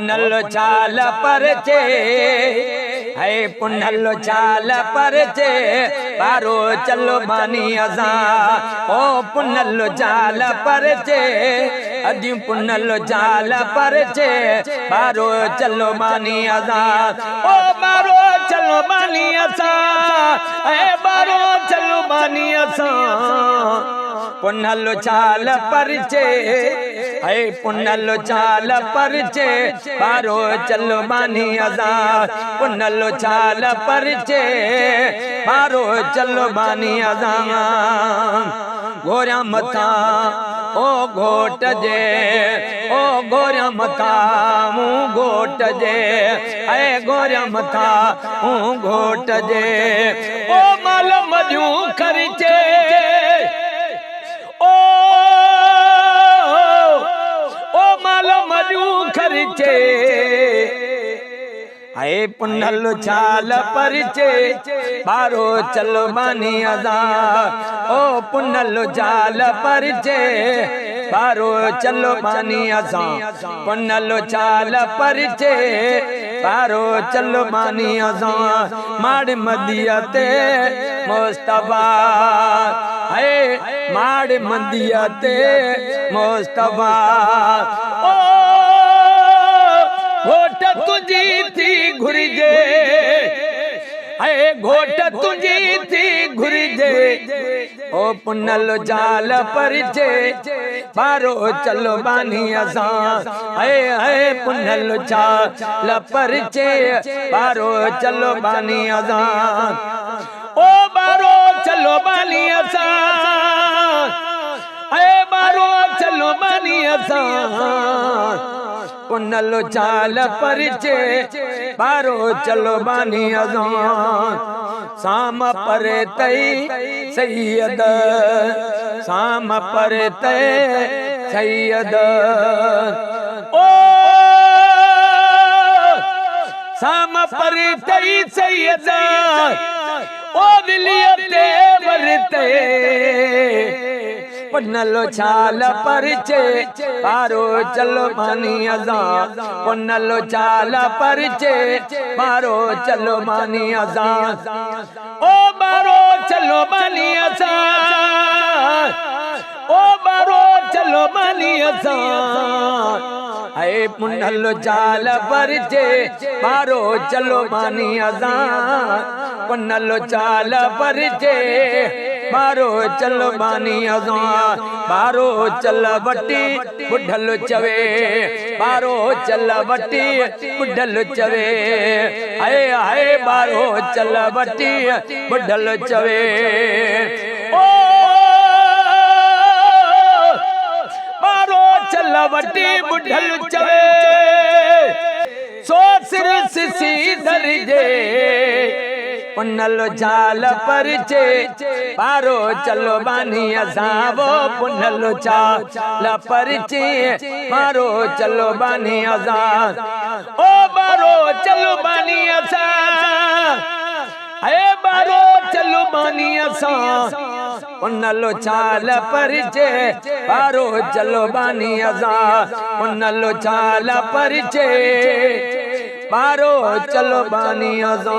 पुनल चाल परचे है पुनल चाल परचे पारो चलो बानी अजा ओ पुनल चाल परचे अदी पुनल चाल परचे पारो चलो बानी अजा ओ मारो चलो बानी असा ए बारो चलो बानी असा पुनल चाल परचे है पुनल चाल परचे पारो चलो बानी अजा पुनल चाल परचे पारो चलो बानी अजा गोरा मथा ओ घोट जे ओ गोरा मथा मुँह घोट जे ऐ गोरा मथा मुँह घोट जे ओ माल मजू खर्चे खर्चे है पुनल चाल परचे बारो चलो बानी अजा ओ पुनल चाल परचे बारो चलो बानी अजा पुनल चाल परचे बारो चलो बानी अजा माड़ मदियते मुस्तफा है माड़ मदियते मुस्तफा ओ घोट तुझी थी घुरिजे है घोट तुझी थी घुरिजे ओ पुनल चाल परचे बारो चलो बानी असा है पुनल चाल परचे बारो चलो बानी असा ओ बारो चलो बानी असा है बारो चलो बानी असा पुनल चाल परचे बारो चलो बानी अजा साम पर तई सैयद साम पर तई सैयद ओ साम पर तई सैयद ओ विलियते वरते पुनल चाल परचे बारो चलो बानी अजा पुनल चाल परचे बारो चलो बानी अजा ओ बारो चलो बानी अजा ओ बारो चलो बानी अजा है पुनल चाल परचे बारो चलो बानी अजा पुनल चाल परचे बारो चलो बानी अजा बारो चल बट्टी बुढ़ल चवे बारो चल बट्टी बुढ़ल चवे आए आए बारो चल बट्टी बुढ़ल चवे ओ बारो चल बट्टी बुढ़ल चवे सो सिर सिसी दरजे पुनल चाल परचे बारो चलो बानी अजा वो पुनल चाल परचे बारो चलो बानी अजा ओ बारो चलो बानी अजा है बारो चलो बानी अजा पुनल चाल परचे बारो चलो बानी अजा पुनल चाल परचे बारो चलो बानी अजा।